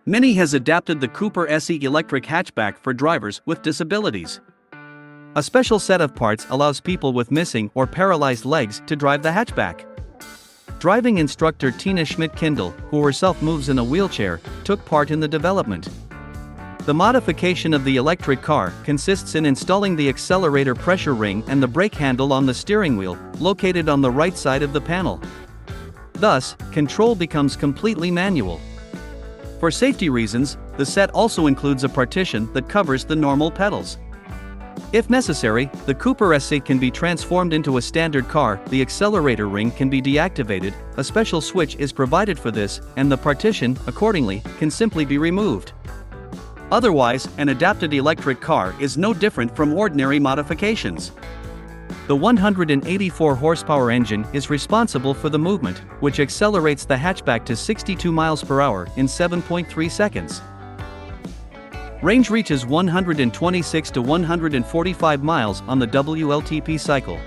Mini has adapted the Cooper SE electric hatchback for drivers with disabilities. A special set of parts allows people with missing or paralyzed legs to drive the hatchback. Driving instructor Tina Schmidt-Kindle, who herself moves in a wheelchair, took part in the development. The modification of the electric car consists in installing the accelerator pressure ring and the brake handle on the steering wheel, located on the right side of the panel. Thus, control becomes completely manual. For safety reasons, the set also includes a partition that covers the normal pedals. If necessary, the Cooper SE can be transformed into a standard car, the accelerator ring can be deactivated, a special switch is provided for this, and the partition, accordingly, can simply be removed. Otherwise, an adapted electric car is no different from ordinary modifications. The 184 horsepower engine is responsible for the movement, which accelerates the hatchback to 62 miles per hour in 7.3 seconds. Range reaches 126 to 145 miles on the WLTP cycle.